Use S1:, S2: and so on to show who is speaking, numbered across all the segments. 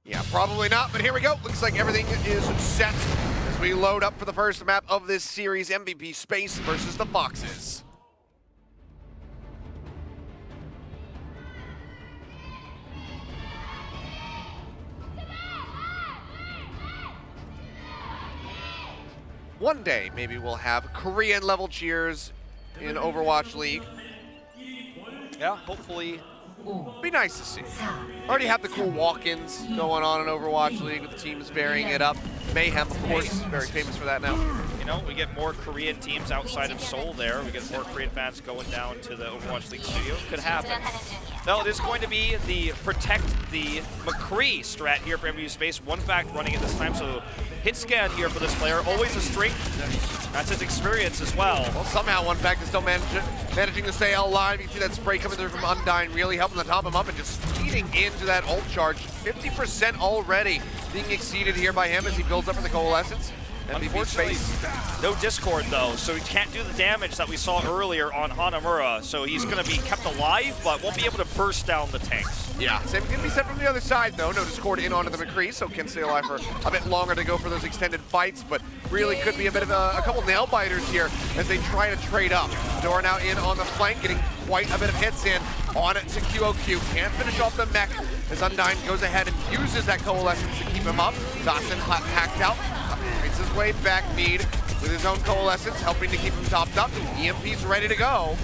S1: Yeah, probably not, but here we go. Looks like everything is set as we load up for the first map of this series, MVP Space versus the Foxes. One day, maybe we'll have Korean-level cheers in Overwatch League.
S2: Yeah, hopefully.
S1: Be nice to see. Already have the cool walk-ins going on in Overwatch League with the teams varying it up. Mayhem, of course, very famous for that now.
S2: You know, we get more Korean teams outside of Seoul there. We get more Korean fans going down to the Overwatch League studio. Could happen. No, it is going to be the protect the McCree strat here for MVP Space. One fact running it this time, so hit scan here for this player. Always a strength. That's his experience as well.
S1: Well, somehow One fact is still managing to stay alive. You can see that spray coming through from Undyne, really helping to top him up and just feeding into that ult charge. 50% already being exceeded here by him as he builds up for the Coalescence.
S2: Unfortunately, no Discord though, so he can't do the damage that we saw earlier on Hanamura. So he's going to be kept alive, but won't be able to burst down the tanks.
S1: Yeah, same can be said from the other side though. No Discord in onto the McCree, so can stay alive for a bit longer to go for those extended fights, but really could be a bit of a couple nail biters here as they try to trade up. Dora now in on the flank, getting quite a bit of hits in on it to QOQ. Can't finish off the mech as Undyne goes ahead and uses that Coalescence to keep him up. Dawson hacked out. Makes his way back mid with his own Coalescence, helping to keep him topped up. EMP's ready to go.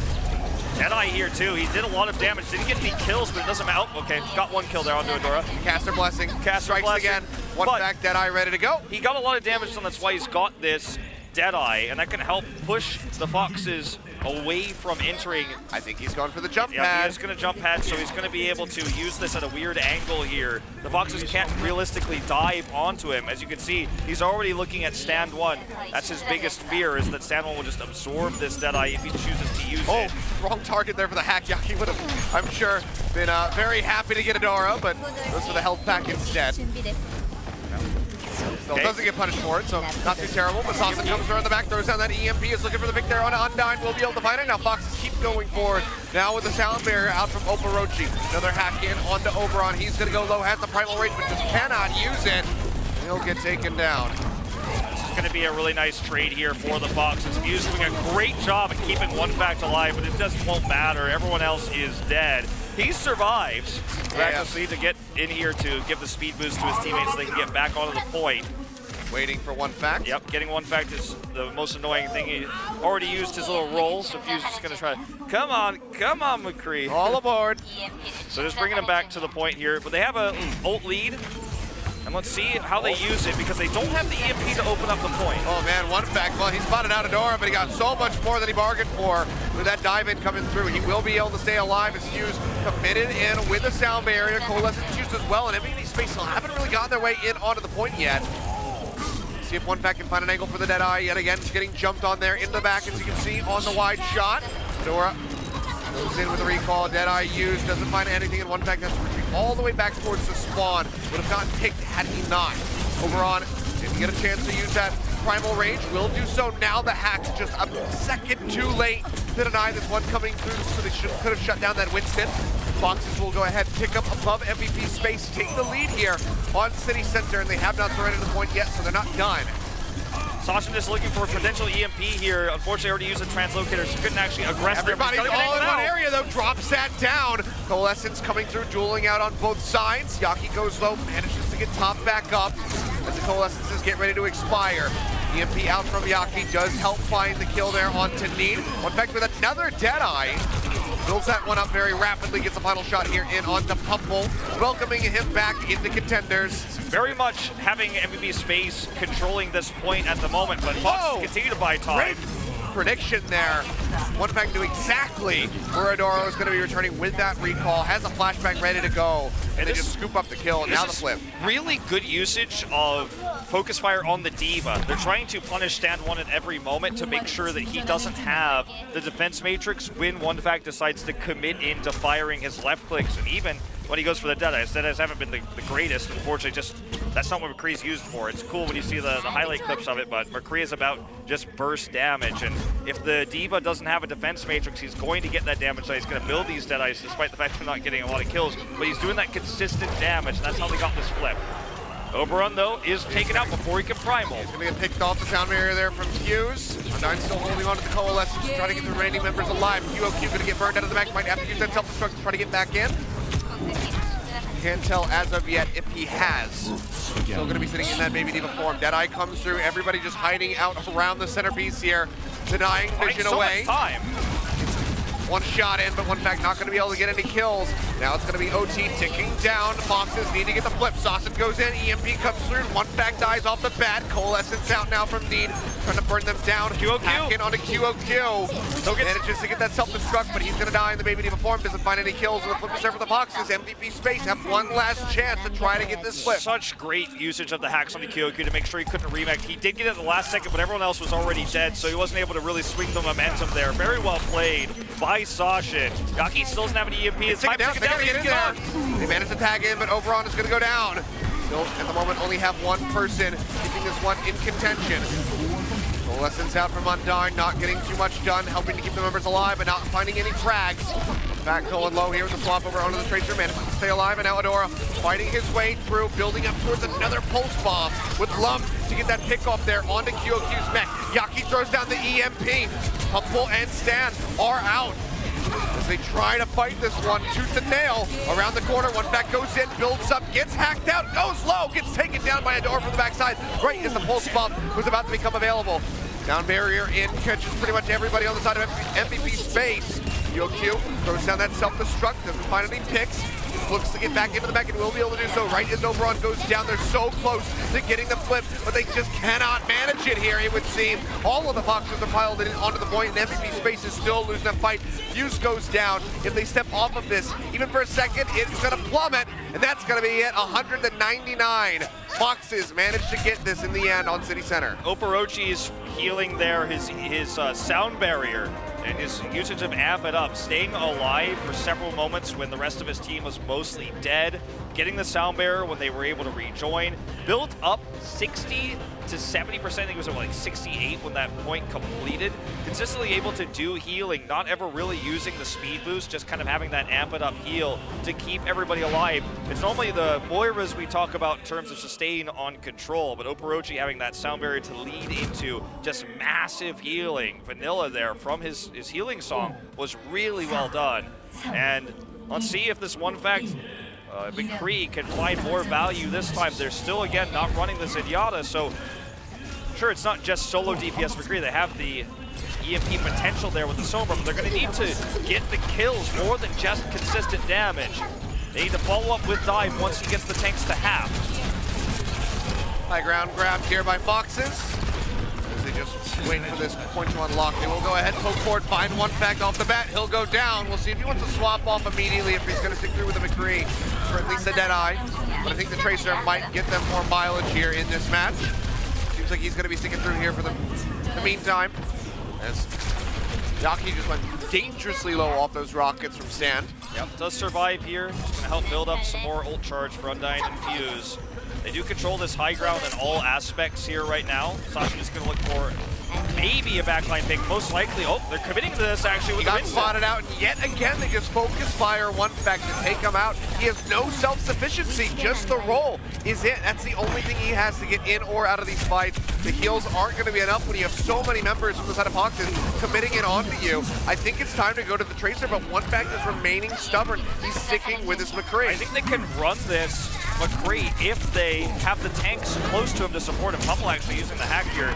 S2: Deadeye here too. He did a lot of damage. Didn't get any kills, but it doesn't matter. Oh, okay, got one kill there onto Adora.
S1: Caster Blessing.
S2: Caster
S1: strikes
S2: Blessing.
S1: again. One back, Deadeye ready to go.
S2: He got a lot of damage, so that's why he's got this Deadeye, and that can help push the Foxes away from entering.
S1: I think he's going for the jump pad.
S2: Yeah, he is going to jump pad, so he's going to be able to use this at a weird angle here. The Foxes can't realistically dive onto him. As you can see, he's already looking at stand one. That's his biggest fear, is that stand one will just absorb this Deadeye if he chooses to use it.
S1: Wrong target there for the hack. Yaki would have, I'm sure, been very happy to get Adora, but goes for the health pack instead. Still doesn't get punished for it, so not too terrible. But Sasa comes around the back, throws down that EMP, is looking for the pick there on Undyne. Will be able to find it. Now Foxes keep going forward. Now with the sound barrier out from Oparochi. Another hack in onto Oberon. He's going to go low, has the primal rage, but just cannot use it. He'll get taken down.
S2: This is going to be a really nice trade here for the Foxes. Fuse doing a great job at keeping One fact alive, but it just won't matter. Everyone else is dead. He survives. Just need to get in here to give the speed boost to his teammates so they can get back onto the point.
S1: Waiting for One fact.
S2: Yep, getting One fact is the most annoying thing. He already used his little roll, so Fuse is going to try. Come on, McCree.
S1: All aboard.
S2: So just bringing him back to the point here. But they have a ult lead. And let's see how they use it, because they don't have the EMP to open up the point.
S1: Oh man, One fact, well, he spotted out Adora, but he got so much more than he bargained for with that dive in coming through. He will be able to stay alive as Fuse committed in with the sound barrier. Coalescence used as well, and MVP Space still haven't really gotten their way in onto the point yet. See if One fact can find an angle for the Deadeye. Yet again, getting jumped on there in the back, as you can see on the wide shot. Adora goes in with a recall. Deadeye used, doesn't find anything, and One fact has to retreat all the way back towards the spawn. Would have gotten picked had he not. Overon didn't get a chance to use that primal rage. Will do so now. The hack's just a second too late to deny this one coming through, so they could have shut down that Winston. Foxes will go ahead and pick up above MVP Space, take the lead here on City Center, and they have not surrendered the point yet, so they're not done.
S2: Sasha just looking for a potential EMP here. Unfortunately, already used a translocator, so couldn't actually aggress them.
S1: Everybody's all in one area, though. Drops that down. Coalescence coming through, dueling out on both sides. Yaki goes low, manages to get topped back up as the Coalescences get ready to expire. EMP out from Yaki does help find the kill there onto Need. One fact with another Deadeye. Builds that one up very rapidly, gets the final shot here in onto Pumple, welcoming him back into Contenders.
S2: Very much having MVP Space controlling this point at the moment, but Fox continue to buy time.
S1: Great prediction there. One fact knew exactly where Adora was going to be returning with that recall, has a flashbang ready to go, and they just scoop up the kill, and now the flip.
S2: Really good usage of focus fire on the Diva. They're trying to punish stand one at every moment to make sure that he doesn't have the defense matrix when One fact decides to commit into firing his left clicks, and even when he goes for the Deadeyes. Deadeyes haven't been the greatest, unfortunately. Just that's not what McCree's used for. It's cool when you see the highlight clips of it, but McCree is about just burst damage. And if the D.Va doesn't have a defense matrix, he's going to get that damage. So he's going to build these Deadeyes, despite the fact they're not getting a lot of kills. But he's doing that consistent damage, and that's how they got this flip. Oberon, though, is taken out before he can primal.
S1: He's going to get picked off the sound barrier there from Fuse. Undyne still holding on to the Coalescence, trying to get the remaining members alive. QOQ going to get burned out of the back. Might have to use that self-destruct to try to get back in. Can't tell as of yet if he has. Still going to be sitting in that Baby D.Va form. Deadeye comes through. Everybody just hiding out around the centerpiece here, denying vision away.
S2: So much time.
S1: One shot in, but one fact not going to be able to get any kills. Now it's going to be OT ticking down. Foxes need to get the flip. Sausage goes in. EMP comes through. One fact dies off the bat. Coalescence out now from Need. Trying to burn them down.
S2: QOQ.
S1: Hack in onto QOQ. Manages to get that self-destruct, but he's going to die in the Baby D.Va form. Doesn't find any kills. And the flip is there for the Foxes. MVP Space have one last chance to try to get this flip.
S2: Such great usage of the hacks on the QOQ to make sure he couldn't remake. He did get it at the last second, but everyone else was already dead, so he wasn't able to really swing the momentum there. Very well played by Sasha. Yaki still doesn't have an EMP. It's time to get down.
S1: Get in there. They managed to tag in, but Overon is going to go down. Still, at the moment, only have one person keeping this one in contention. Coalescence out from Undyne, not getting too much done, helping to keep the members alive, but not finding any frags. Back going low here with the swap over onto the Tracer, manages to stay alive, and now Adora fighting his way through, building up towards another pulse bomb with Lum to get that pick off there onto QOQ's mech. Yaki throws down the EMP. Pumple and Stan are out as they try to fight this one tooth and nail. Around the corner, one back goes in, builds up, gets hacked out, goes low, gets taken down by Adora from the backside. Right as the pulse bomb was about to become available. Down barrier in, catches pretty much everybody on the side of MVP Space. QOQ throws down that self-destruct, doesn't find any picks. Looks to get back into the back and will be able to do so right as Oberon goes down. They're so close to getting the flip, but they just cannot manage it here, it would seem. All of the Foxes are piled in onto the point, and MVP Space is still losing that fight. Fuse goes down. If they step off of this, even for a second, it's going to plummet, and that's going to be it. 199. Foxes managed to get this in the end on City Center.
S2: Oporochi's healing there, his sound barrier, and his usage of Amp It Up, staying alive for several moments when the rest of his team was mostly dead, getting the sound barrier when they were able to rejoin, built up 60 to 70%, I think it was like 68 when that point completed, consistently able to do healing, not ever really using the speed boost, just kind of having that Amp It Up heal to keep everybody alive. It's normally the Moiras we talk about in terms of sustain on control, but Oporochi having that sound barrier to lead into just massive healing. Vanilla there from his healing song was really well done. And let's see if this one fact McCree can find more value this time. They're still, again, not running the Zenyatta, so sure, it's not just solo DPS McCree. They have the EMP potential there with the Sombra, but they're going to need to get the kills more than just consistent damage. They need to follow up with dive once he gets the tanks to half.
S1: High ground grabbed here by Foxes. As they just wait for this point to unlock. They will go ahead, poke forward, find one fact off the bat. He'll go down. We'll see if he wants to swap off immediately, if he's going to stick through with the McCree, or at least a Deadeye. But I think the Tracer might get them more mileage here in this match. Seems like he's going to be sticking through here for the meantime. As Yaki just went dangerously low off those rockets from Sand.
S2: Yep, does survive here. It's going to help build up some more ult charge for Undyne and Fuse. They do control this high ground in all aspects here right now. Sasha is going to look for maybe a backline pick, most likely. Oh, they're committing to this actually with
S1: the
S2: the
S1: Winston. Spotted out, and yet again they just focus fire one fact to take him out. He has no self-sufficiency, just the roll is it. That's the only thing he has to get in or out of these fights. The heals aren't going to be enough when you have so many members from the side of Foxes committing it onto you. I think it's time to go to the Tracer, but one fact is remaining stubborn. He's sticking with his McCree.
S2: I think they can run this McCree if they have the tanks close to him to support him. Pummel actually using the hack here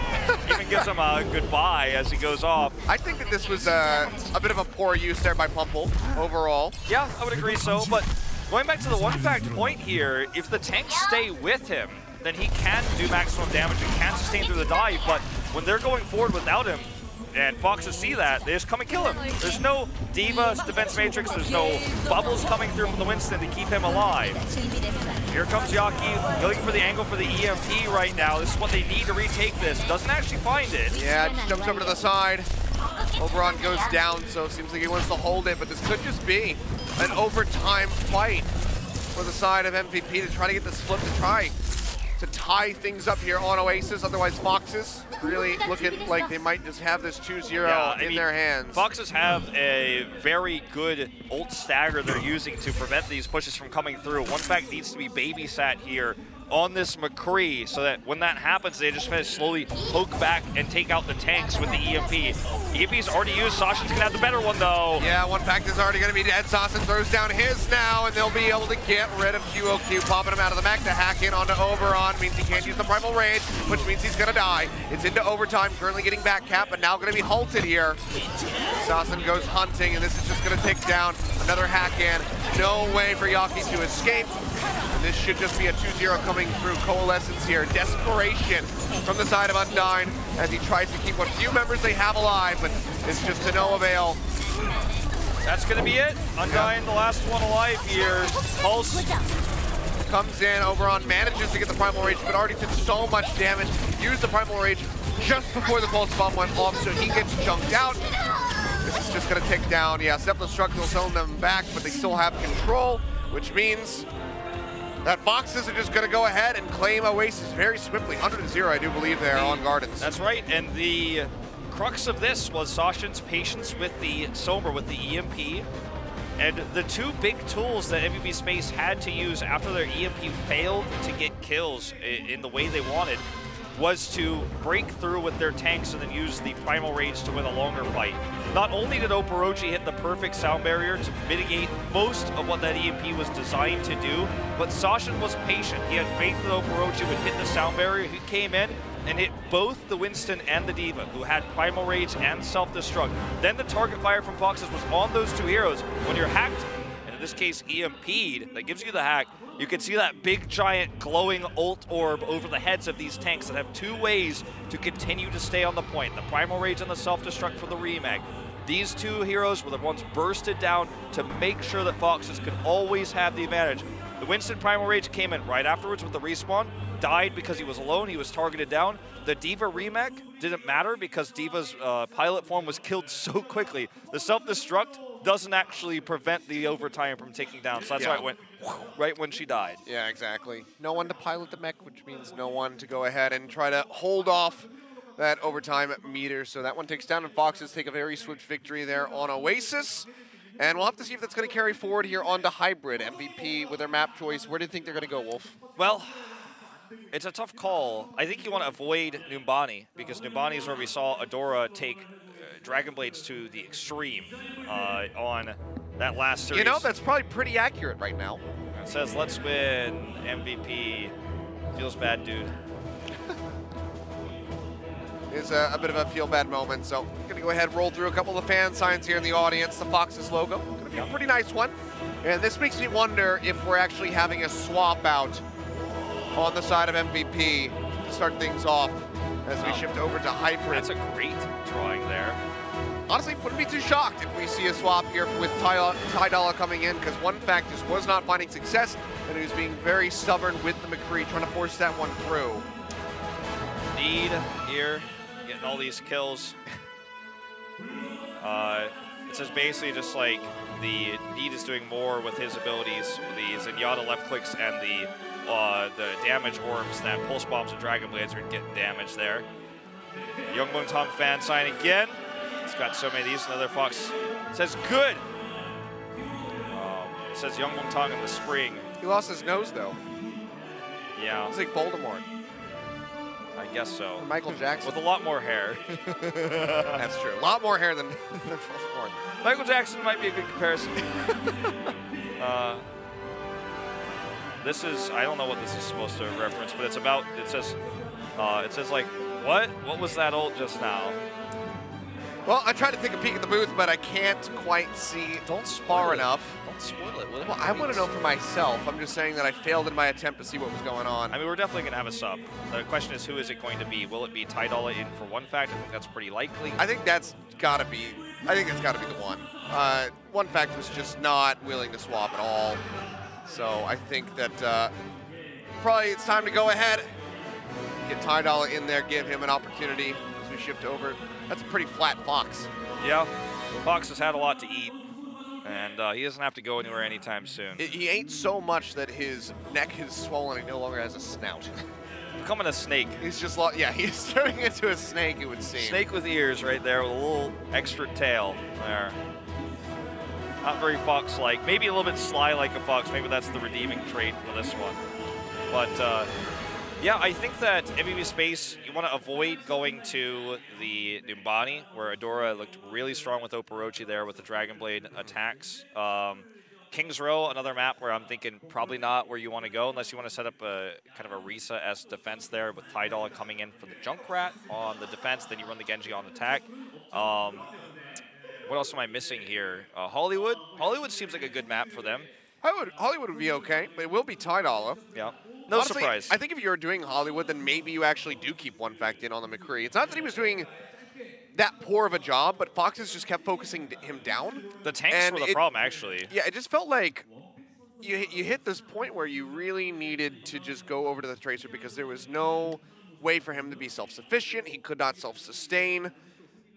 S2: even gives him a goodbye as he goes off.
S1: I think that this was a bit of a poor use there by Pumple overall.
S2: Yeah, I would agree so, but going back to the one fact point here, if the tanks stay with him, then he can do maximum damage and can sustain through the dive, but when they're going forward without him, and Foxes see that, they just come and kill him. There's no D.Va's defense matrix, there's no bubbles coming through from the Winston to keep him alive. Here comes Yaki, looking for the angle for the EMP right now. This is what they need to retake this. Doesn't actually find it.
S1: Yeah, just jumps over to the side. Oberon goes down, so it seems like he wants to hold it, but this could just be an overtime fight. for the side of MVP to try to get this flip to try to tie things up here on Oasis. Otherwise, Foxes really looking like they might just have this 2-0 in their hands.
S2: Foxes have a very good ult stagger they're using to prevent these pushes from coming through. One fact needs to be babysat here on this McCree, so that when that happens, they just kind of slowly poke back and take out the tanks with the EMP. EMP's already used. Sasha's gonna have the better one, though.
S1: Yeah, one fact is already gonna be dead. Sasha throws down his now, and they'll be able to get rid of QOQ, popping him out of the mech. To hack in onto Oberon means he can't use the Primal Rage, which means he's gonna die. It's into overtime, currently getting back cap, but now gonna be halted here. Sasha goes hunting, and this is just gonna take down another hack in. No way for Yaki to escape. And this should just be a 2-0 coming through. Coalescence here. Desperation from the side of Undyne as he tries to keep what few members they have alive, but it's just to no avail.
S2: That's going to be it. Undyne, the last one alive here. Pulse
S1: comes in. Oberon manages to get the Primal Rage, but already did so much damage. Used the Primal Rage just before the Pulse Bomb went off, so he gets chunked out. This is just going to take down, Self-Destruct will send them back, but they still have control, which means that Foxes are just going to go ahead and claim Oasis very swiftly. 100-0, I do believe, there on Gardens.
S2: That's right, and the crux of this was Sasha's patience with the Sombra, with the EMP. And the two big tools that MVP Space had to use after their EMP failed to get kills in the way they wanted was to break through with their tanks and then use the Primal Rage to win a longer fight. Not only did Oporochi hit the perfect sound barrier to mitigate most of what that EMP was designed to do, but Sasha was patient. He had faith that Oporochi would hit the sound barrier. He came in and hit both the Winston and the D.Va, who had Primal Rage and Self-Destruct. Then the target fire from Foxes was on those two heroes. When you're hacked, and in this case EMP'd, that gives you the hack, you can see that big giant glowing ult orb over the heads of these tanks that have two ways to continue to stay on the point. The Primal Rage and the Self-Destruct for the remag. These two heroes were the ones bursted down to make sure that Foxes could always have the advantage. The Winston Primal Rage came in right afterwards with the respawn, died because he was alone, he was targeted down. The D.Va remake didn't matter because D.Va's pilot form was killed so quickly. The Self-Destruct doesn't actually prevent the overtime from taking down, so that's why it went right when she died.
S1: Yeah, exactly. No one to pilot the mech, which means no one to go ahead and try to hold off that overtime meter. So that one takes down, and Foxes take a very swift victory there on Oasis. And we'll have to see if that's going to carry forward here onto Hybrid. MVP with their map choice. Where do you think they're going to go, Wolf?
S2: Well, it's a tough call. I think you want to avoid Numbani, because Numbani is where we saw Adora take Dragon Blades to the extreme on that last series.
S1: You know, that's probably pretty accurate right now.
S2: It says, let's win MVP. Feels bad, dude.
S1: Is a bit of a feel-bad moment, so I'm going to go ahead and roll through a couple of fan signs here in the audience. The Foxes logo, going to be a pretty nice one. And this makes me wonder if we're actually having a swap out on the side of MVP to start things off as we shift over to Hybrid.
S2: That's a great drawing there.
S1: Honestly, wouldn't be too shocked if we see a swap here with Ty Dolla coming in, because one fact is was not finding success, and he was being very stubborn with the McCree, trying to force that one through.
S2: Need here, getting all these kills. It says basically just like the Need is doing more with his abilities, the Zenyatta left clicks and the damage orbs that pulse bombs and Dragon Blades are getting damage there. Young Moon Tong fan sign again. It's got so many of these. Another Fox says good. It says Young Moon Tong in the spring.
S1: He lost his nose though.
S2: Yeah.
S1: It's like Voldemort.
S2: I guess so.
S1: Or Michael Jackson.
S2: With a lot more hair.
S1: That's true. A lot more hair than Voldemort.
S2: Michael Jackson might be a good comparison. This is, I don't know what this is supposed to reference, but it's about, it says like, what? What was that ult just now?
S1: Well, I tried to take a peek at the booth, but I can't quite see far enough.
S2: Don't spoil it.
S1: Well, I want to know for myself. I'm just saying that I failed in my attempt to see what was going on.
S2: I mean, we're definitely going to have a sub. The question is, who is it going to be? Will it be Ty Dolla in for one fact? I think that's pretty likely.
S1: I think that's got to be, the one. One fact was just not willing to swap at all. So I think that probably it's time to go ahead, get Ty Dolla in there, give him an opportunity as we shift over. That's a pretty flat Fox.
S2: Yeah, Fox has had a lot to eat. And he doesn't have to go anywhere anytime soon.
S1: He ate so much that his neck is swollen and he no longer has a snout.
S2: Becoming a snake.
S1: He's just, yeah, he's turning into a snake, it would seem.
S2: Snake with ears right there with a little extra tail there. Not very fox-like. Maybe a little bit sly like a fox. Maybe that's the redeeming trait for this one. But, yeah, I think that MVP Space, you want to avoid going to the Numbani, where Adora looked really strong with Oporochi there with the Dragon Blade attacks. King's Row, another map where I'm thinking probably not where you want to go unless you want to set up a kind of a Risa-esque defense there with Tidal coming in for the Junkrat on the defense, then you run the Genji on attack. What else am I missing here? Hollywood? Hollywood seems like a good map for them.
S1: Hollywood would be okay, but it will be Tidal.
S2: Yeah. No
S1: Honestly,
S2: surprise.
S1: I think if you're doing Hollywood, then maybe you actually do keep one fact in on the McCree. It's not that he was doing that poor of a job, but Foxes just kept focusing him down.
S2: The tanks were the problem, actually.
S1: Yeah, it just felt like you hit this point where you really needed to just go over to the Tracer because there was no way for him to be self-sufficient. He could not self-sustain.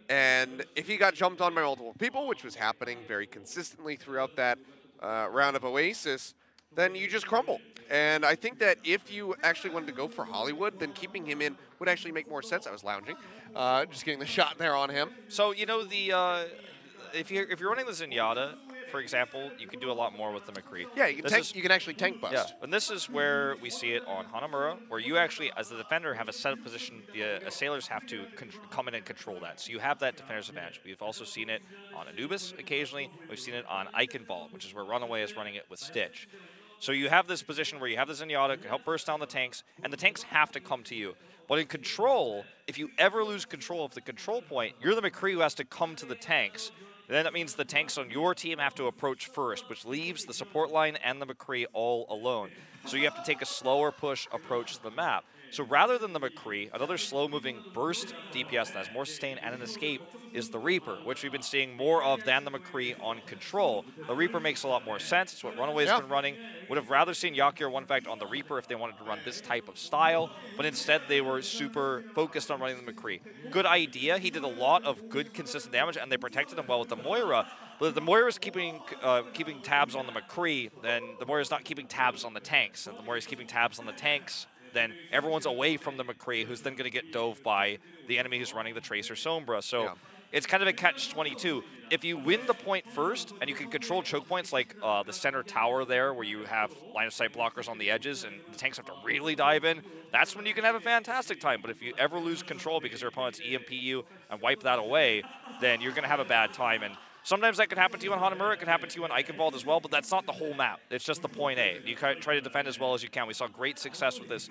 S1: And if he got jumped on by multiple people, which was happening very consistently throughout that round of Oasis, then you just crumble. And I think that if you actually wanted to go for Hollywood, then keeping him in would actually make more sense. I was lounging, just getting the shot there on him.
S2: So, you know, if you're running the Zenyatta, for example, you can do a lot more with the McCree.
S1: Yeah, you can actually tank bust.
S2: Yeah, and this is where we see it on Hanamura, where you actually, as the defender, have a set of position. The assailers have to come in and control that. So you have that defender's advantage. We've also seen it on Anubis occasionally. We've seen it on Eichenwald, which is where Runaway is running it with Stitch. So you have this position where you have the Zenyatta, can help burst down the tanks, and the tanks have to come to you. But in control, if you ever lose control of the control point, you're the McCree who has to come to the tanks. Then that means the tanks on your team have to approach first, which leaves the support line and the McCree all alone. So you have to take a slower push approach to the map. So rather than the McCree, another slow-moving burst DPS that has more sustain and an escape is the Reaper, which we've been seeing more of than the McCree on control. The Reaper makes a lot more sense. It's what Runaway's been running. Would have rather seen Yakir one fact on the Reaper if they wanted to run this type of style, but instead they were super focused on running the McCree. Good idea. He did a lot of good, consistent damage, and they protected him well with the Moira. But if the Moira's keeping tabs on the McCree, then the Moira's not keeping tabs on the tanks. And the Moira's keeping tabs on the tanks, then everyone's away from the McCree, who's then going to get dove by the enemy who's running the Tracer Sombra. So it's kind of a catch-22. If you win the point first, and you can control choke points like the center tower there, where you have line-of-sight blockers on the edges, and the tanks have to really dive in, that's when you can have a fantastic time. But if you ever lose control because your opponents EMP you and wipe that away, then you're going to have a bad time. And sometimes that could happen to you on Hanamura, it could happen to you on Eichenwald as well, but that's not the whole map. It's just the point A. You try to defend as well as you can. We saw great success with this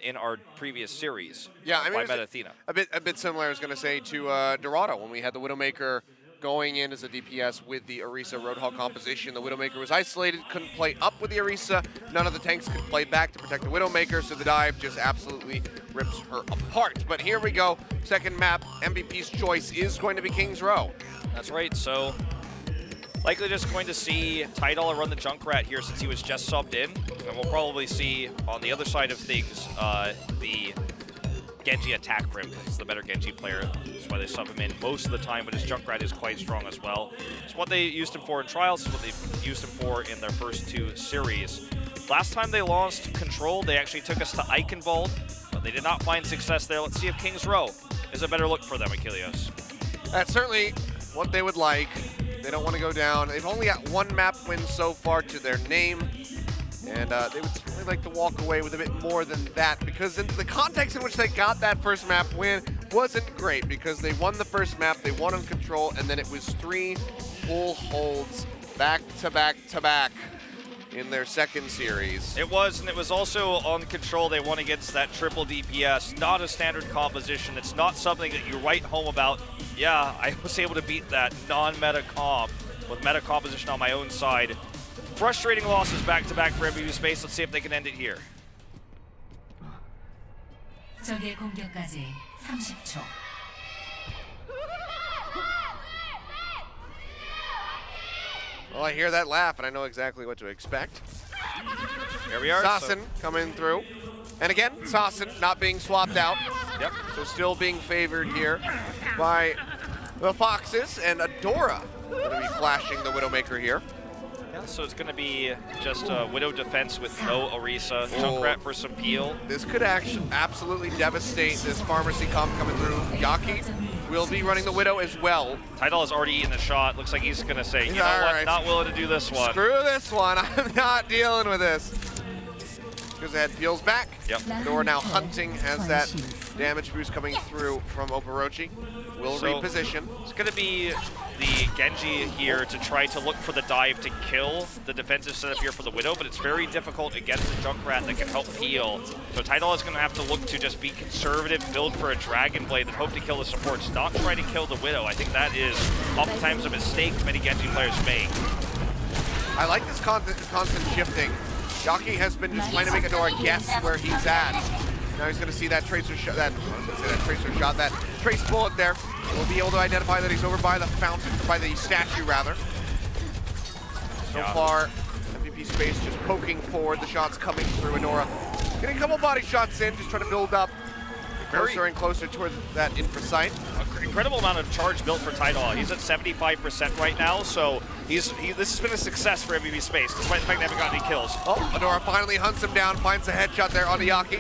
S2: in our previous series by Meta Athena.
S1: A bit similar, I was going to say, to Dorado when we had the Widowmaker going in as a DPS with the Orisa Roadhog composition. The Widowmaker was isolated, couldn't play up with the Orisa. None of the tanks could play back to protect the Widowmaker, so the dive just absolutely rips her apart. But here we go. Second map, MVP's choice is going to be King's Row.
S2: That's right, so likely just going to see Tidal run the Junkrat here since he was just subbed in. And we'll probably see on the other side of things the Genji attack for him because he's the better Genji player. That's why they sub him in most of the time, but his Junkrat is quite strong as well. It's what they used him for in Trials, it's what they used him for in their first two series. Last time they lost control, they actually took us to Eichenwald, but they did not find success there. Let's see if King's Row is a better look for them, Achilios.
S1: That's certainly what they would like. They don't want to go down. They've only got one map win so far to their name, and they would certainly like to walk away with a bit more than that, because in the context in which they got that first map win wasn't great, because they won the first map, they won on control, and then it was 3 full holds back to back to back in their second series.
S2: It was, and it was also on control. They won against that triple DPS. Not a standard composition. It's not something that you write home about. Yeah, I was able to beat that non-meta comp with meta composition on my own side. Frustrating losses back-to-back for MVP Space. Let's see if they can end it here.
S3: 적의 공격까지 30초.
S1: Well, I hear that laugh, and I know exactly what to expect.
S2: Here we are.
S1: Sassen coming through. And again, Sassen not being swapped out.
S2: Yep.
S1: So still being favored here by the Foxes, and Adora Going to be flashing the Widowmaker here.
S2: Yeah, so it's going to be just a Widow defense with no Orisa. Junkrat for some peel.
S1: This could actually absolutely devastate this Pharmacy comp coming through. Yaki will be running the Widow as well.
S2: Tidal has already eaten the shot. Looks like he's going to say, you know what,
S1: right.
S2: Not willing to do this one.
S1: Screw this one. I'm not dealing with this. Goes ahead, peels back.
S2: Yep.
S1: Door now hunting as that damage boost coming through from Oporochi. Will reposition.
S2: It's going to be the Genji here to try to look for the dive to kill the defensive setup here for the Widow, but it's very difficult against the Junkrat that can help heal. So Tidal is going to have to look to just be conservative, build for a Dragon Blade, and hope to kill the supports, not try to kill the Widow. I think that is oftentimes a mistake many Genji players make.
S1: I like this constant shifting. Yaki has been just trying to make Adora guess where he's at. Now he's going to see that tracer shot, that trace bullet there. We'll be able to identify that he's over by the fountain, by the statue rather. So far, MVP Space just poking forward, the shots coming through Adora. Getting a couple body shots in, just trying to build up closer and closer towards that infra site.
S2: Incredible amount of charge built for Tidal. He's at 75% right now, so this has been a success for MVP Space, despite the fact they haven't gotten any kills.
S1: Oh, Adora finally hunts him down, finds a headshot there on Yaki,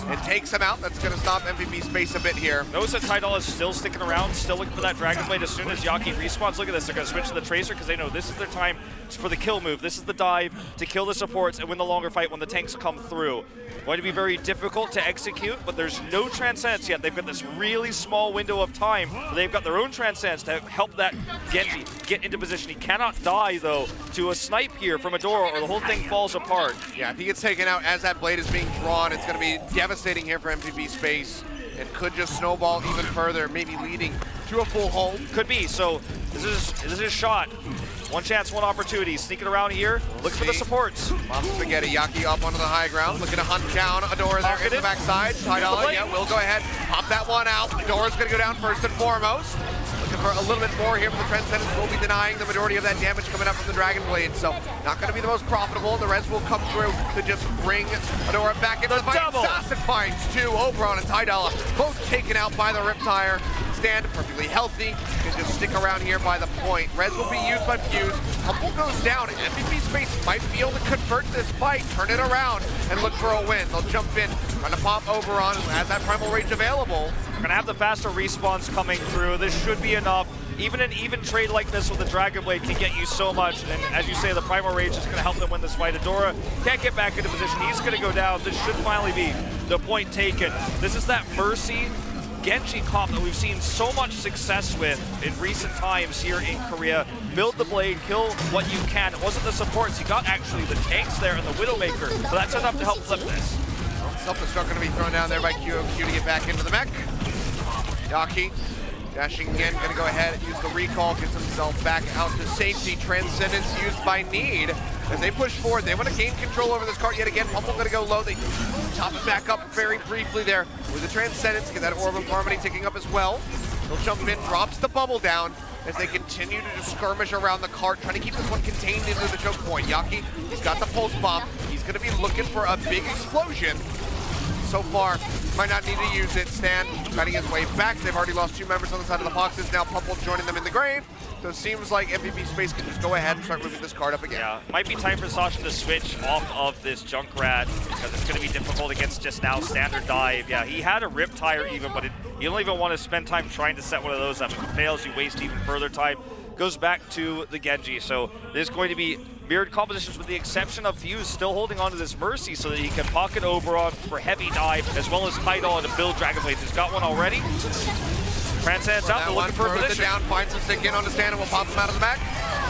S1: and takes him out. That's going to stop MVP Space a bit here.
S2: Notice that Tidal is still sticking around, still looking for that Dragon Blade. As soon as Yaki respawns, look at this, they're going to switch to the Tracer because they know this is their time for the kill move. This is the dive to kill the supports and win the longer fight when the tanks come through. Going to be very difficult to execute, but there's no Transcendence yet. They've got this really small window of time where they've got their own Transcendence to help that Genji get into position. He cannot die, though, to a snipe here from Adora or the whole thing falls apart.
S1: Yeah, if he gets taken out as that blade is being drawn, it's going to be devastating here for MVP Space. It could just snowball even further, maybe leading to a full hold.
S2: Could be, so this is his shot. One chance, one opportunity. Sneaking around here, looking for the supports.
S1: Mom Spaghetti, Yaki up onto the high ground, looking to hunt down Adora there in the backside. Tidal, yeah, we'll go ahead, pop that one out. Adora's gonna go down first and foremost. Looking for a little bit more here from the Transcendence. Will be denying the majority of that damage coming up from the Dragon Blade, so not gonna be the most profitable. The res will come through to just bring Adora back into the fight. Assassin finds two, Oberon and Tidal, both taken out by the Riptire. Stand perfectly healthy, can just stick around here by the point. Res will be used by Fuse. Humble goes down, and MVP Space might be able to convert this fight, turn it around, and look for a win. They'll jump in, trying to pop Oberon, who has that Primal Rage available.
S2: We're gonna have the faster respawns coming through. This should be enough. Even an even trade like this with the Dragon Blade can get you so much, and as you say, the Primal Rage is gonna help them win this fight. Adora can't get back into position. He's gonna go down. This should finally be the point taken. This is that Mercy Genji comp that we've seen so much success with in recent times here in Korea. Build the blade, kill what you can. It wasn't the supports, he got actually the tanks there and the Widowmaker, so that's enough to help flip this.
S1: Self-destruct going to be thrown down there by QOQ to get back into the mech. Yaki dashing again, going to go ahead and use the recall, gets himself back out to safety. Transcendence used by Need. As they push forward, they want to gain control over this cart yet again. Pummel going to go low. They top it back up very briefly there with the Transcendence. Get that Orb of Harmony ticking up as well. He'll jump in, drops the bubble down as they continue to just skirmish around the cart, trying to keep this one contained into the choke point. Yaki, he's got the pulse bomb. He's going to be looking for a big explosion. So far, might not need to use it. Stan fighting his way back. They've already lost two members on the side of the boxes. Now Pummel joining them in the grave. So it seems like MVP Space can just go ahead and start moving this card up again.
S2: Yeah, might be time for Sasha to switch off of this Junkrat because it's going to be difficult against just now standard dive. Yeah, he had a Riptire even, but you don't even want to spend time trying to set one of those up. If it fails, you waste even further time. Goes back to the Genji. So there's going to be mirrored compositions with the exception of Fuse still holding on to this Mercy so that he can pocket Oberon for heavy dive as well as Tidal to build Dragon Blades. He's got one already. Transcendence out, they're looking for a position.
S1: Down, finds a stick in on the stand and will pop him out of the back.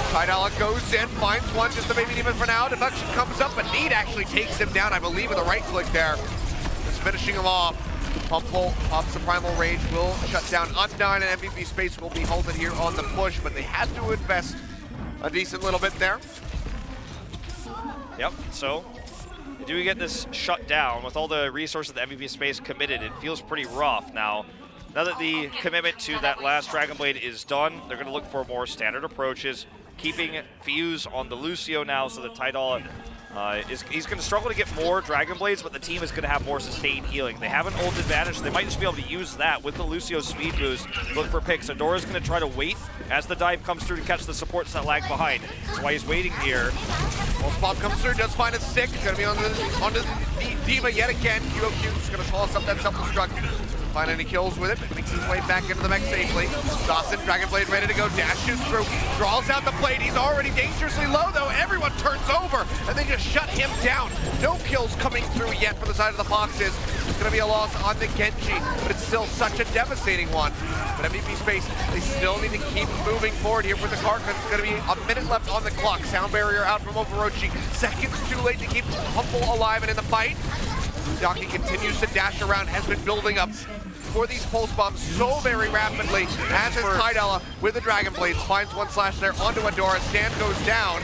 S1: Tidal goes in, finds one, just a baby demon for now. Deflection comes up, but Need actually takes him down, I believe, with a right click there. Just finishing him off. Pummel pops the Primal Rage, will shut down Undyne, and MVP Space will be halted here on the push, but they had to invest a decent little bit there.
S2: Yep, so do we get this shut down with all the resources that MVP Space committed? It feels pretty rough now. Now that the commitment to that last Dragon Blade is done, they're going to look for more standard approaches, keeping Fuse on the Lucio now so that Tidal He's going to struggle to get more Dragon Blades, but the team is going to have more sustained healing. They have an ult advantage, so they might just be able to use that with the Lucio's speed boost. Look for picks. Adora's going to try to wait as the dive comes through to catch the supports that lag behind. That's why he's waiting here.
S1: Pulse Bomb comes through, does find it sick. It's going to be on the Diva yet again. QOQ is going to toss up that self-destruct. Find any kills with it, makes his way back into the mech safely. Dawson, Dragon Blade ready to go, dashes through, draws out the blade. He's already dangerously low though. Everyone turns over and they just shut him down. No kills coming through yet from the side of the Foxes. It's gonna be a loss on the Genji, but it's still such a devastating one. But MVP Space, they still need to keep moving forward here with the cart because it's gonna be a minute left on the clock. Sound barrier out from Overwatch. Seconds too late to keep Humble alive and in the fight. Yaki continues to dash around, has been building up for these pulse bombs so very rapidly, as is Tidella with the Dragon Blades. Finds one slash there onto Adora. Stand goes down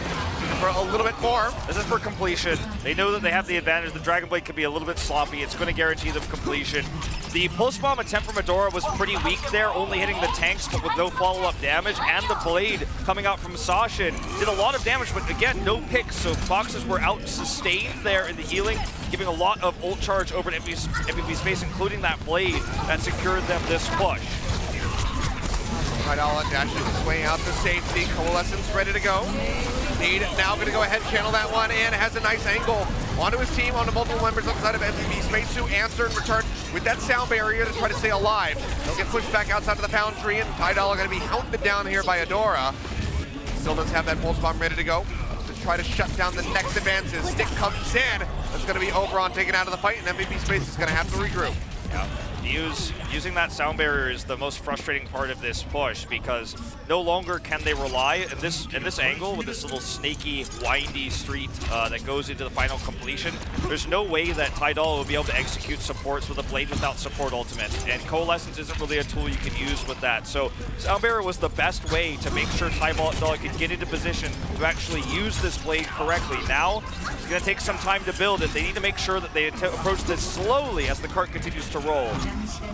S1: for a little bit more.
S2: This is for completion. They know that they have the advantage. The Dragon Blade can be a little bit sloppy. It's going to guarantee them completion. The pulse bomb attempt from Adora was pretty weak there, only hitting the tanks, but with no follow-up damage. And the blade coming out from Sashin did a lot of damage, but again, no picks. So Foxes were out sustained there in the healing, giving a lot of ult charge over to MVP Space, including that blade that secured them this push.
S1: Tidella dashes his way out to safety. Coalescence ready to go. Need now going to go ahead, channel that one in. Has a nice angle onto his team, onto multiple members outside of MVP Space to answer and return with that sound barrier to try to stay alive. They'll get pushed back outside of the foundry, and Tidella going to be hounded down here by Adora. Still does have that pulse bomb ready to go to try to shut down the next advances. Stick comes in. That's going to be Oberon taken out of the fight, and MVP Space is going to have to regroup.
S2: Yeah. Using that sound barrier is the most frustrating part of this push because no longer can they rely in this angle with this little snaky, windy street that goes into the final completion. There's no way that Tidella will be able to execute supports with a blade without support ultimate, and Coalescence isn't really a tool you can use with that. So sound barrier was the best way to make sure Tidella could get into position to actually use this blade correctly. Now it's going to take some time to build it. They need to make sure that they approach this slowly as the cart continues to roll.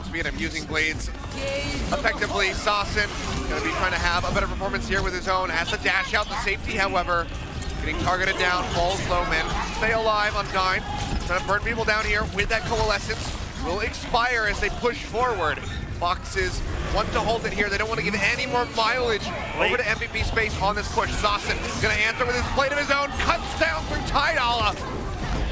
S1: Speaking of using blades effectively, Sassin going to be trying to have a better performance here with his own. Has to dash out the safety, however. Getting targeted down, falls low, men. Stay alive on 9. Trying to burn people down here with that Coalescence. Will expire as they push forward. Foxes want to hold it here. They don't want to give any more mileage over to MVP Space on this push. Sassin going to answer with his blade of his own. Cuts down through Tidella,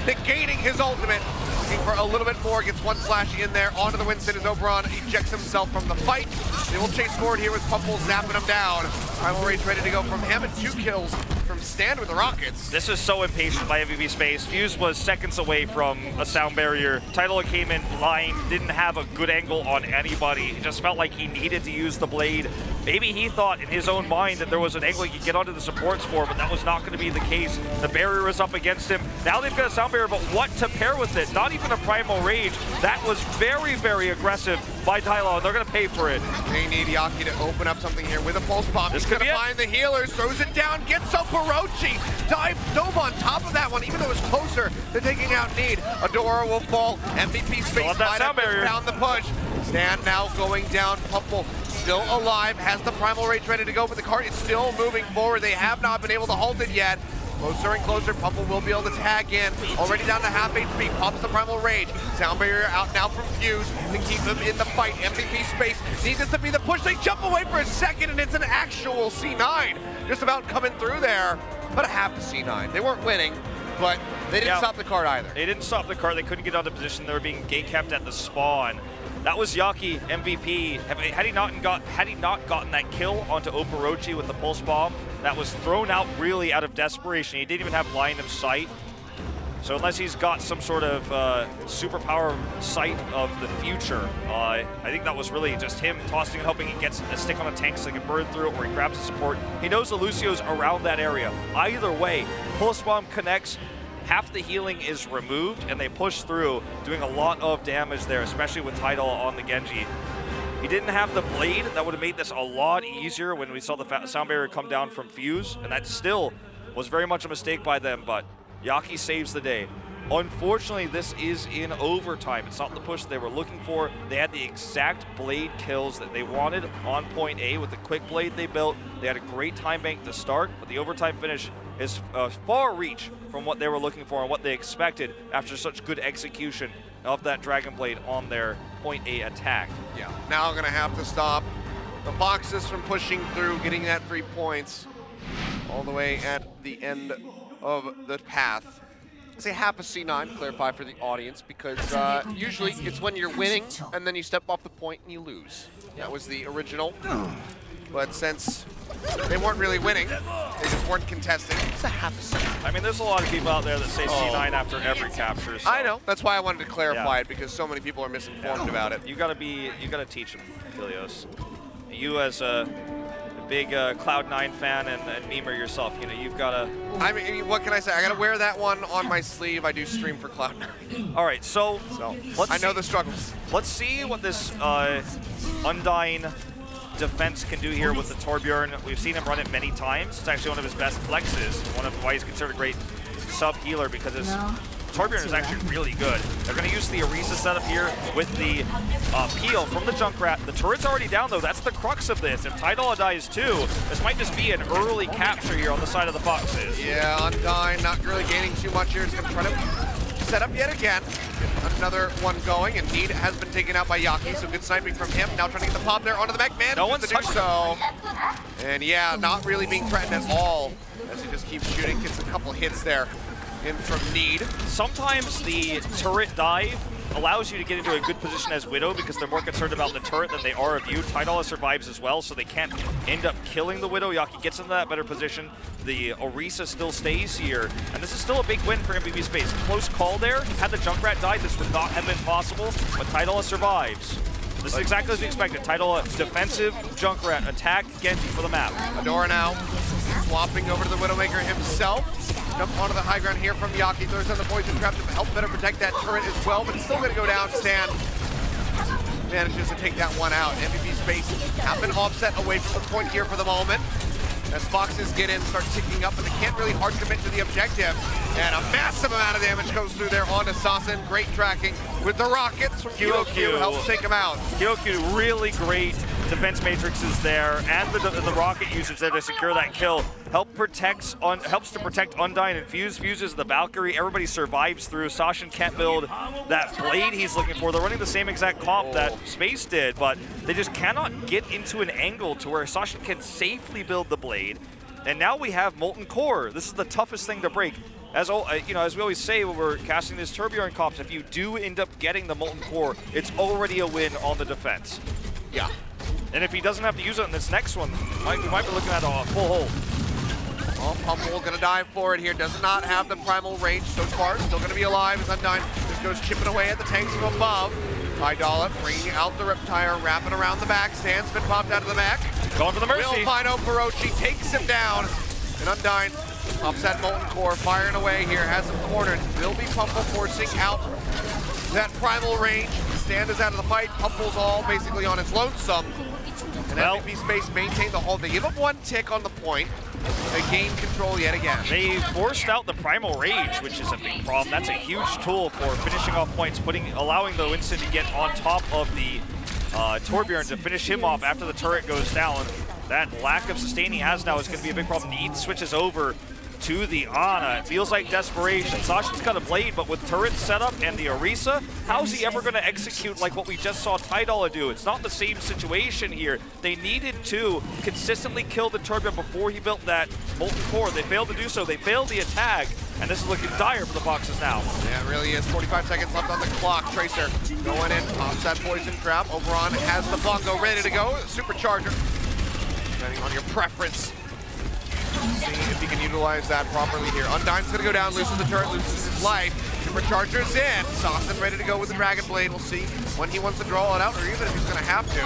S1: negating his ultimate. Looking for a little bit more, gets one slash in there onto the Winston as Oberon ejects himself from the fight. They will chase forward here with Pumple zapping him down. Primal Rage ready to go from him, and 2 kills from Stand with the Rockets.
S2: This is so impatient by MVP Space. Fuse was seconds away from a sound barrier. Tidella came in blind, didn't have a good angle on anybody. It just felt like he needed to use the blade. Maybe he thought in his own mind that there was an angle he could get onto the supports for, but that was not going to be the case. The barrier is up against him. Now they've got a sound barrier, but what to pair with it? Not even a Primal Rage. That was very, very aggressive by Tidella, and they're going to pay for it.
S1: They need Yaki to open up something here with a pulse bomb. He's going to find the healers, throws it down, gets up Orochi. Dove on top of that one, even though it was closer to taking out Need. Adora will fall. MVP Space found the push. Stand now going down. Pumple still alive, has the Primal Rage ready to go, but the cart is still moving forward. They have not been able to halt it yet. Closer and closer, Pumple will be able to tag in. Already down to half HP, pops the Primal Rage. Sound barrier out now from Fuse to keep them in the fight. MVP Space needs this to be the push. They jump away for a second, and it's an actual C9. Just about coming through there, but a half a C9. They weren't winning, but they didn't stop the cart either.
S2: They didn't stop the cart. They couldn't get out of position. They were being gate kept at the spawn. That was Yaki, MVP. Had he not gotten that kill onto Oporochi with the pulse bomb, that was thrown out really out of desperation. He didn't even have line of sight. So unless he's got some sort of superpower sight of the future, I think that was really just him tossing and hoping he gets a stick on a tank so he can burn through it, or he grabs the support. He knows the Lucio's around that area. Either way, pulse bomb connects. Half the healing is removed, and they push through, doing a lot of damage there, especially with Tidella on the Genji. He didn't have the blade. That would have made this a lot easier when we saw the sound barrier come down from Fuse, and that still was very much a mistake by them, but Yaki saves the day. Unfortunately, this is in overtime. It's not the push they were looking for. They had the exact blade kills that they wanted on point A with the quick blade they built. They had a great time bank to start, but the overtime finish is a far reach from what they were looking for and what they expected after such good execution of that Dragon Blade on their point A attack.
S1: Yeah, now gonna have to stop the Foxes from pushing through, getting that 3 points all the way at the end of the path. I say half a C9, clarify for the audience, because usually it's when you're winning and then you step off the point and you lose. That was the original. But since they weren't really winning, they just weren't contesting, it's a half a C9.
S2: I mean, there's a lot of people out there that say C9 after every capture. So.
S1: I know, that's why I wanted to clarify it, because so many people are misinformed about it.
S2: You gotta teach them, Achilios. You as a big Cloud9 fan and memer yourself, you know, you've gotta...
S1: I mean, what can I say? I gotta wear that one on my sleeve. I do stream for Cloud9.
S2: All right, so
S1: I know the struggles.
S2: Let's see what this Undyne defense can do here with the Torbjorn. We've seen him run it many times. It's actually one of his best flexes, one of why he's considered a great sub-healer, because his Torbjorn is actually really good. They're going to use the Orisa setup here with the peel from the Junkrat. The turret's already down, though. That's the crux of this. If Tidala dies too, this might just be an early capture here on the side of the Foxes.
S1: Yeah, Undyne not really gaining too much here. He's going to try to set up yet again. Get another one going, and Need has been taken out by Yaki, so good sniping from him. Now trying to get the pop there onto the mech man.
S2: No one's touched
S1: so. And yeah, not really being threatened at all as he just keeps shooting. Gets a couple hits there in from Need.
S2: Sometimes the turret dive allows you to get into a good position as Widow because they're more concerned about the turret than they are of you. Tidala survives as well, so they can't end up killing the Widow. Yaki gets into that better position. The Orisa still stays here, and this is still a big win for MVP Space. Close call there. Had the Junkrat died, this would not have been possible, but Tidala survives. This is exactly as we expected. Tidala defensive, Junkrat attack, Genji for the map.
S1: Adora now swapping over to the Widowmaker himself. Jump onto the high ground here from Yaki. Throws on the poison trap to help better protect that turret as well, but it's still going to go down. Stan manages to take that one out. MVP Space have been offset away from the point here for the moment. As Foxes get in, start ticking up, but they can't really hard commit to the objective. And a massive amount of damage goes through there on Assassin. Great tracking with the rockets from QOQ. Helps take him out.
S2: QOQ, really great defense matrixes there, and the rocket usage there to secure that kill. Helps to protect Undyne and Fuse. Fuses the Valkyrie. Everybody survives through. Sashin can't build that blade he's looking for. They're running the same exact comp that Space did, but they just cannot get into an angle to where Sashin can safely build the blade. And now we have Molten Core. This is the toughest thing to break. As you know, as we always say when we're casting these Torbjorn comps, if you do end up getting the Molten Core, it's already a win on the defense.
S1: Yeah.
S2: And if he doesn't have to use it in this next one, we might be looking at a full hold.
S1: Well, Pummel gonna dive for it here. Does not have the primal range so far. Still gonna be alive as Undyne just goes chipping away at the tanks from above. Tidala bringing out the Riptire, wrapping around the back. Stan's been popped out of the mech.
S2: Going for the Mercy.
S1: Will Pino Feroci takes him down. And Undyne pops that Molten Core, firing away here. Has him cornered. Will be Pummel forcing out that primal range. Stan is out of the fight. Pummel's all basically on its lonesome. And MVP Space maintain the hold. They give up one tick on the point. They gain control yet again.
S2: They forced out the Primal Rage, which is a big problem. That's a huge tool for finishing off points, allowing the Winston to get on top of the Torbjorn to finish him off after the turret goes down. That lack of sustain he has now is going to be a big problem. Need switches over to the Ana. It feels like desperation. Sasha's got a blade, but with turrets set up and the Orisa, how's he ever going to execute like what we just saw Tidala do? It's not the same situation here. They needed to consistently kill the Torbjorn before he built that Molten Core. They failed to do so. They failed the attack, and this is looking dire for the Foxes now.
S1: Yeah, it really is. 45 seconds left on the clock. Tracer going in, pops that poison trap. Oberon has the bongo ready to go. Supercharger, depending on your preference. See if he can utilize that properly here. Undyne's gonna go down, loses the turret, loses his life. Supercharger's in. Saucin ready to go with the Dragon Blade. We'll see when he wants to draw it out, or even if he's gonna have to.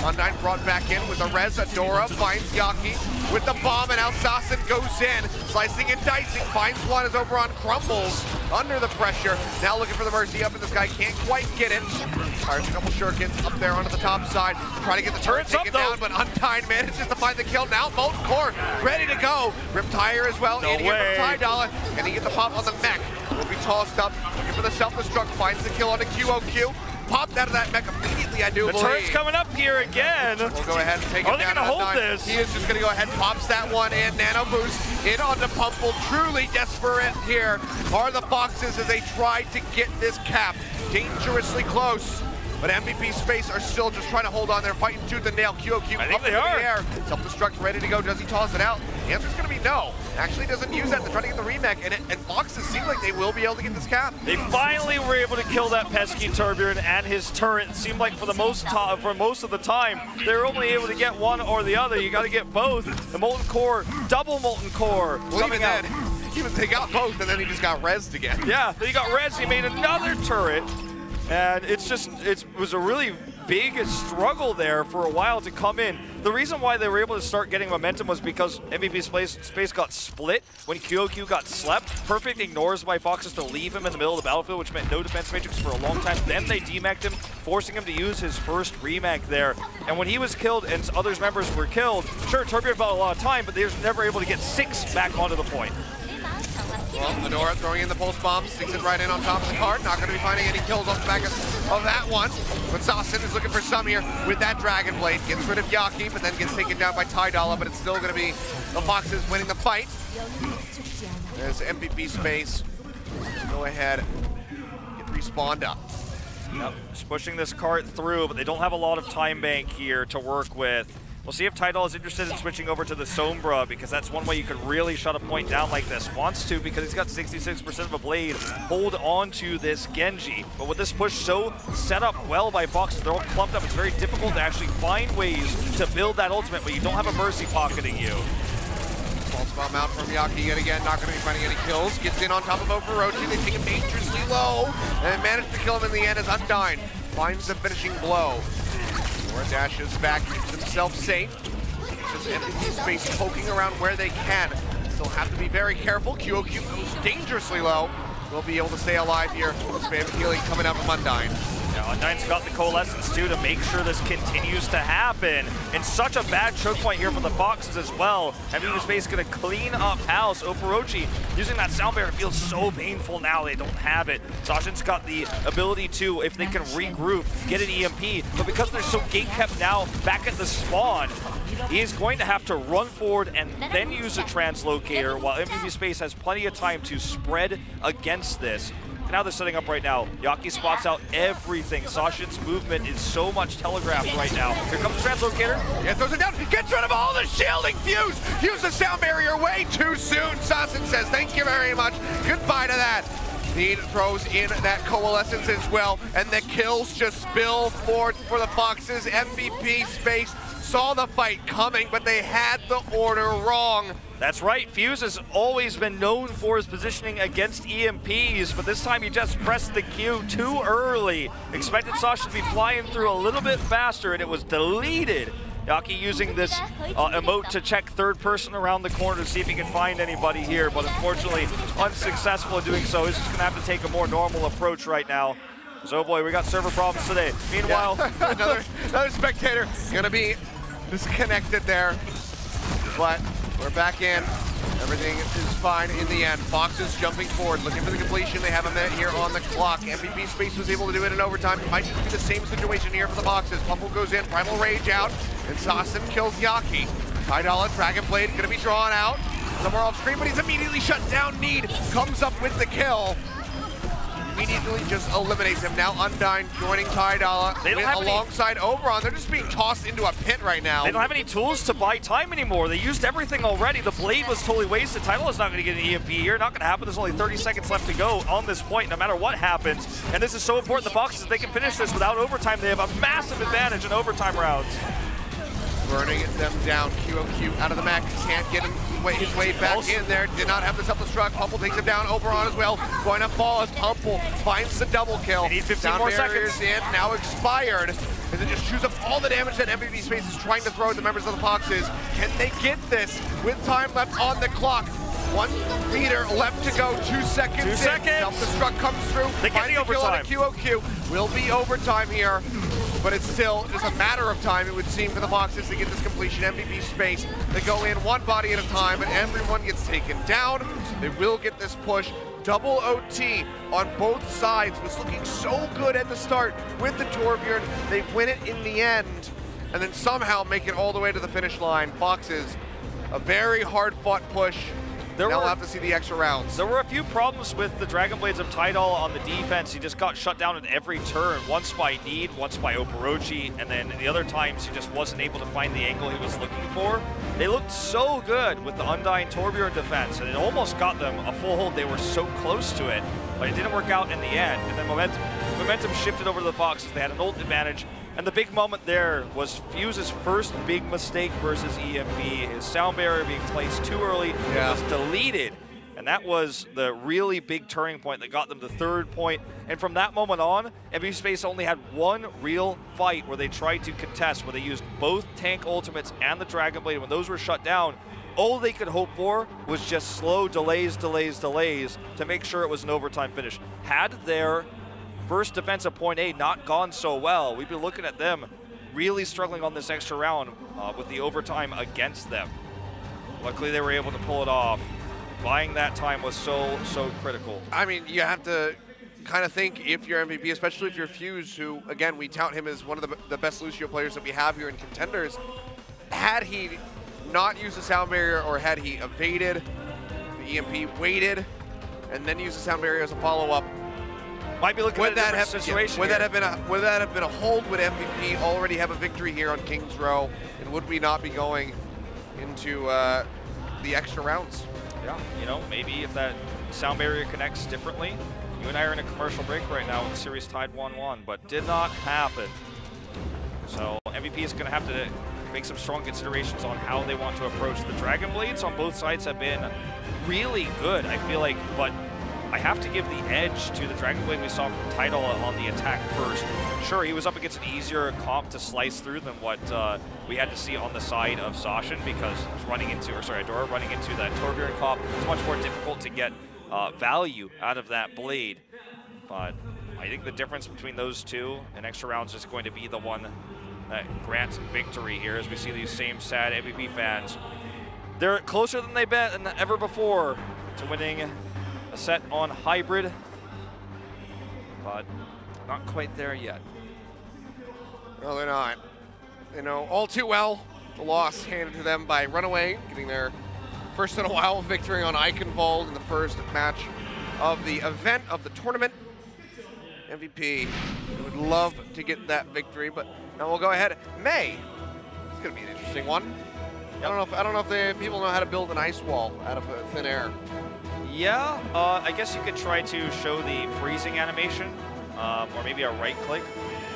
S1: Undyne brought back in with the res. Adora finds Yaki with the bomb, and out Saucin goes in. Slicing and dicing, finds one as Oberon crumbles under the pressure. Now looking for the Mercy up, and this guy can't quite get it. Fires a couple shurikens up there onto the top side. Trying to get the turret taken down, but Undyne manages to find the kill. Now Molten Core ready to go. Riptire as well in here from Tidala. Can he get the pop on the mech? Will be tossed up, looking for the self-destruct, finds the kill on the QOQ. popped out of that mech immediately, I do believe.
S2: The turret's coming up here again.
S1: We'll go ahead and take it down.
S2: Are they going to hold this?
S1: He is just going to go ahead and pops that one in. Nano boost in onto Pumple. Truly desperate here are the Foxes as they try to get this cap dangerously close. But MVP Space are still just trying to hold on. They're fighting tooth and nail. QOQ
S2: I think
S1: up
S2: they
S1: in
S2: are.
S1: the air. Self-destruct ready to go. Does he toss it out? The answer's going to be no. Actually doesn't use that. They're trying to get the remech, and Foxes seem like they will be able to get this cap.
S2: They finally were able to kill that pesky Turbulent and his turret. It seemed like for most of the time, they were only able to get one or the other. You got to get both. The Molten Core, double Molten Core.
S1: Well, even then, they got both, and then he just got rezzed again.
S2: Yeah, he got rezzed. He made another turret. And it was a really big struggle there for a while to come in. The reason why they were able to start getting momentum was because MVP Space got split when QOQ got slept. Perfect ignores by Foxes to leave him in the middle of the battlefield, which meant no defense matrix for a long time. Then they demeched him, forcing him to use his first remech there. And when he was killed and others members were killed, sure, Turbulent felt a lot of time, but they were never able to get 6 back onto the point.
S1: Well, Medora throwing in the pulse bomb, sticks it right in on top of the card. Not going to be finding any kills off the back of that one. But Saucin is looking for some here with that Dragon Blade. Gets rid of Yaki, but then gets taken down by Tidala, but it's still going to be the Foxes winning the fight. There's MVP Space. Go ahead, get respawned up.
S2: Yep, just pushing this cart through, but they don't have a lot of time bank here to work with. We'll see if Tidal is interested in switching over to the Sombra, because that's one way you could really shut a point down like this. Wants to, because he's got 66% of a blade, hold on to this Genji. But with this push so set up well by Foxes, they're all clumped up. It's very difficult to actually find ways to build that ultimate, but you don't have a Mercy pocketing you.
S1: Pulse bomb out from Yaki yet again, not going to be finding any kills. Gets in on top of Overwatch. They take him dangerously low, and manage to kill him in the end as Undyne finds the finishing blow. Dashes back, keeps himself safe. Just MVP Space poking around where they can. Still have to be very careful. QOQ goes dangerously low. We'll be able to stay alive here. Spam healing coming out from Undyne.
S2: Now, Undyne's got the Coalescence too to make sure this continues to happen. And such a bad choke point here for the Foxes as well. MVP Space gonna clean up house. Orochi using that sound barrier feels so painful now. They don't have it. Sashin's got the ability to, if they can regroup, get an EMP. But because they're so gate kept now back at the spawn, he is going to have to run forward and then use a translocator while MVP Space has plenty of time to spread against this. And now they're setting up right now. Yaki spots out everything. Sashin's movement is so much telegraphed right now. Here comes the translocator.
S1: Yeah, throws it down. Gets rid of all the shielding. Fuse. Use the sound barrier way too soon. Sashin says, thank you very much. Goodbye to that. Need throws in that Coalescence as well. And the kills just spill forth for the Foxes. MVP Space saw the fight coming, but they had the order wrong.
S2: That's right, Fuse has always been known for his positioning against EMPs, but this time he just pressed the Q too early. Expected Sasha to be flying through a little bit faster, and it was deleted. Yaki using this emote to check third person around the corner to see if he can find anybody here, but unfortunately unsuccessful in doing so. He's just gonna have to take a more normal approach right now. So boy, we got server problems today. Meanwhile,
S1: yeah. another spectator gonna be disconnected there, but we're back in. Everything is fine in the end. Foxes jumping forward, looking for the completion. They have a minute here on the clock. MVP Space was able to do it in overtime. It might just be the same situation here for the Foxes. Pumple goes in, Primal Rage out, and Saucin kills Yaki. Tidala, Dragon Blade gonna be drawn out. Somewhere off screen, but he's immediately shut down. Need comes up with the kill. Immediately just eliminates him. Now Undyne joining Tidala alongside Oberon. They're just being tossed into a pit right now.
S2: They don't have any tools to buy time anymore. They used everything already. The blade was totally wasted. Tidala's not going to get an EMP here. Not going to happen. There's only 30 seconds left to go on this point, no matter what happens. And this is so important. The Foxes, if they can finish this without overtime, they have a massive advantage in overtime rounds.
S1: Burning them down. QOQ out of the mech. Can't get his way back in there. Did not have the self-destruct. Pumple takes him down. Oberon as well. Going to fall as Pumple finds the double kill.
S2: They need 15 more seconds.
S1: In, now expired. As it just chews up all the damage that MVP Space is trying to throw at the members of the Foxes. Can they get this with time left on the clock? 1 meter left to go. 2 seconds.
S2: 2 seconds.
S1: Self-destruct comes through.
S2: They get the overtime.
S1: QOQ will be overtime here. But it's still just a matter of time, it would seem, for the Foxes to get this completion. MVP Space, they go in one body at a time, and everyone gets taken down. They will get this push double OT on both sides. Was looking so good at the start with the Torbjorn. They win it in the end, and then somehow make it all the way to the finish line. Foxes, a very hard-fought push. Now we'll have to see the extra rounds.
S2: There were a few problems with the Dragon Blades of Tidal on the defense. He just got shut down at every turn, once by Need, once by Oporochi, and then the other times he just wasn't able to find the angle he was looking for. They looked so good with the Undying Torbjorn defense, and it almost got them a full hold. They were so close to it, but it didn't work out in the end. And then momentum shifted over to the Foxes. They had an ult advantage. And the big moment there was Fuse's first big mistake versus EMP. His sound barrier being placed too early was deleted. And that was the really big turning point that got them the 3rd point. And from that moment on, MVP Space only had one real fight where they tried to contest, where they used both tank ultimates and the Dragon Blade. When those were shut down, all they could hope for was just slow delays to make sure it was an overtime finish. Had their first defensive point A not gone so well, we'd be looking at them really struggling on this extra round with the overtime against them. Luckily, they were able to pull it off. Buying that time was so critical.
S1: I mean, you have to kind of think if you're MVP, especially if you're Fuse, who, again, we tout him as one of the best Lucio players that we have here in Contenders. Had he not used the sound barrier, or had he evaded the EMP, waited, and then used the sound barrier as a follow-up,
S2: might be looking at a different situation.
S1: Would that have been a hold? Would MVP already have a victory here on King's Row? And would we not be going into the extra rounds?
S2: Yeah, you know, maybe if that sound barrier connects differently. You and I are in a commercial break right now with the series tied 1-1, but did not happen. So MVP is going to have to make some strong considerations on how they want to approach the Dragon Blades on both sides. Have been really good, I feel like, but I have to give the edge to the Dragon Blade we saw from Tidal on the attack first. Sure, he was up against an easier comp to slice through than what we had to see on the side of Zacian, because Adora running into that Torbjorn comp, it's much more difficult to get value out of that blade. But I think the difference between those two in extra rounds is going to be the one that grants victory here, as we see these same sad MVP fans. They're closer than they've been ever before to winning a set on Hybrid, but not quite there yet.
S1: No, they're not. They know all too well the loss handed to them by Runaway, getting their first in a while victory on Eichenwald in the first match of the event of the tournament. MVP would love to get that victory, but now we'll go ahead. May, it's gonna be an interesting one. Yep. I don't know if people know how to build an ice wall out of thin air.
S2: Yeah, I guess you could try to show the freezing animation, or maybe a right click.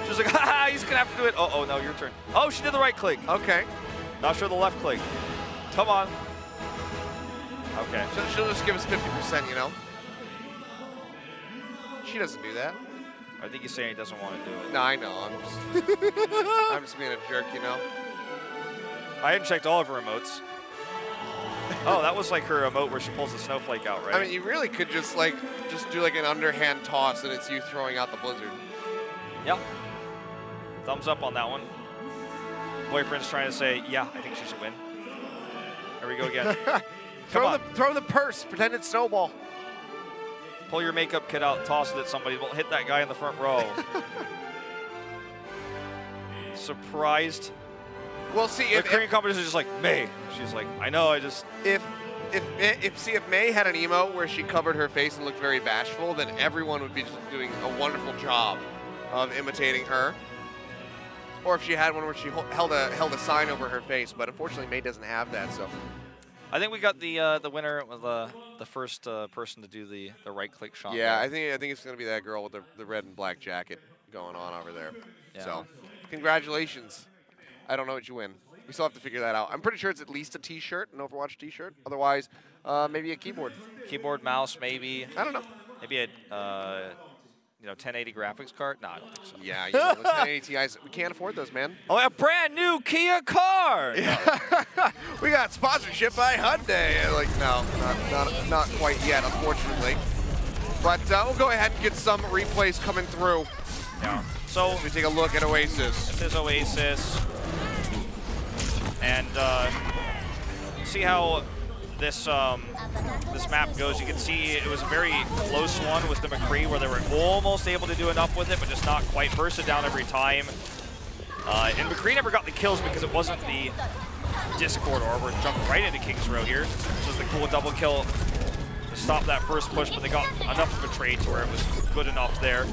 S2: She's like, ha, he's gonna have to do it. Oh, no, your turn. Oh, she did the right click.
S1: Okay.
S2: Not sure the left click. Come on. Okay.
S1: She'll just give us 50%, you know? She doesn't do that.
S2: I think he's saying he doesn't want to do it.
S1: No, I know. I'm just being a jerk, you know?
S2: I hadn't checked all of her emotes. Oh, that was like her emote where she pulls the snowflake out, right?
S1: I mean, you really could just do like an underhand toss and it's you throwing out the blizzard.
S2: Yep. Thumbs up on that one. Boyfriend's trying to say, yeah, I think she should win. Here we go again.
S1: Throw the purse, pretend it's snowball.
S2: Pull your makeup kit out, toss it at somebody. We'll hit that guy in the front row. Surprised.
S1: We'll see.
S2: The Korean competition is just like, May. She's like, I know, I just...
S1: If May had an emote where she covered her face and looked very bashful, then everyone would be just doing a wonderful job of imitating her. Or if she had one where she held a sign over her face, but unfortunately May doesn't have that, so...
S2: I think we got the winner with the first person to do the right click shot.
S1: Yeah, I think it's going to be that girl with the red and black jacket going on over there. Yeah. So, congratulations. I don't know what you win. We still have to figure that out. I'm pretty sure it's at least a T-shirt, an Overwatch T-shirt. Otherwise, maybe a keyboard.
S2: Keyboard, mouse, maybe.
S1: I don't know.
S2: Maybe a 1080 graphics card. No, I don't think so.
S1: Yeah, the 1080 Ti's. We can't afford those, man.
S2: Oh, a brand new Kia car.
S1: Yeah. We got sponsorship by Hyundai. Like, no, not quite yet, unfortunately. But we'll go ahead and get some replays coming through.
S2: Yeah. So
S1: we take a look at Oasis.
S2: This is Oasis. And see how this this map goes, you can see it was a very close one with the McCree where they were almost able to do enough with it, but just not quite. Bursted down every time. And McCree never got the kills because it wasn't the Discord, or we're jumping right into King's Row here. This was the cool double kill to stop that first push, but they got enough of a trade to where it was good enough there.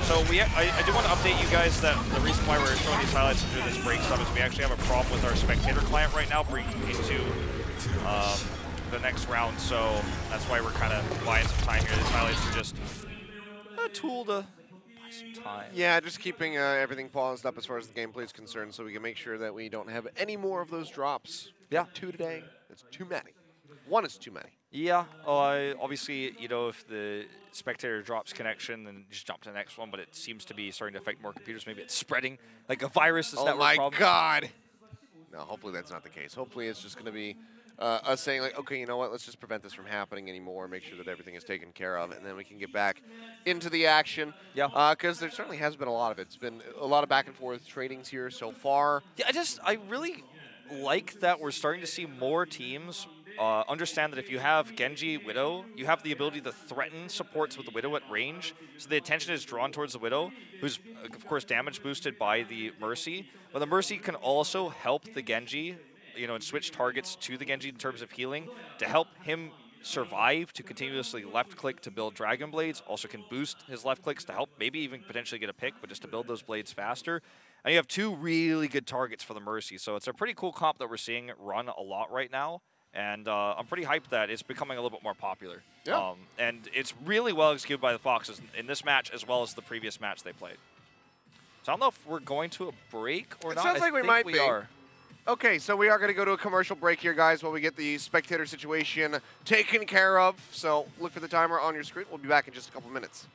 S2: So I do want to update you guys that the reason why we're showing these highlights through this break sub is we actually have a problem with our spectator client right now bringing into the next round. So that's why we're kind of buying some time here. These highlights are just a tool to buy some time.
S1: Yeah, just keeping everything paused up as far as the gameplay is concerned, so we can make sure that we don't have any more of those drops.
S2: Yeah.
S1: 2 today. It's too many. 1 is too many.
S2: Yeah, obviously, you know, if the spectator drops connection, then just jump to the next one, but it seems to be starting to affect more computers. Maybe it's spreading like a virus.
S1: Oh my God. No, hopefully that's not the case. Hopefully it's just going to be us saying, like, okay, you know what, let's just prevent this from happening anymore, make sure that everything is taken care of, and then we can get back into the action.
S2: Yeah.
S1: Because there certainly has been a lot of it. It's been a lot of back and forth tradings here so far.
S2: Yeah, I really like that we're starting to see more teams understand that if you have Genji, Widow, you have the ability to threaten supports with the Widow at range. So the attention is drawn towards the Widow, who's, of course, damage boosted by the Mercy. But the Mercy can also help the Genji, you know, and switch targets to the Genji in terms of healing to help him survive, to continuously left-click to build Dragon Blades. Also can boost his left clicks to help maybe even potentially get a pick, but just to build those blades faster. And you have 2 really good targets for the Mercy. So it's a pretty cool comp that we're seeing run a lot right now. And I'm pretty hyped that it's becoming a little bit more popular.
S1: Yeah.
S2: And it's really well executed by the Foxes in this match as well as the previous match they played. So I don't know if we're going to a break or not.
S1: It sounds like we might be.
S2: Are.
S1: Okay, so we are going to go to a commercial break here, guys, while we get the spectator situation taken care of. So look for the timer on your screen. We'll be back in just a couple minutes.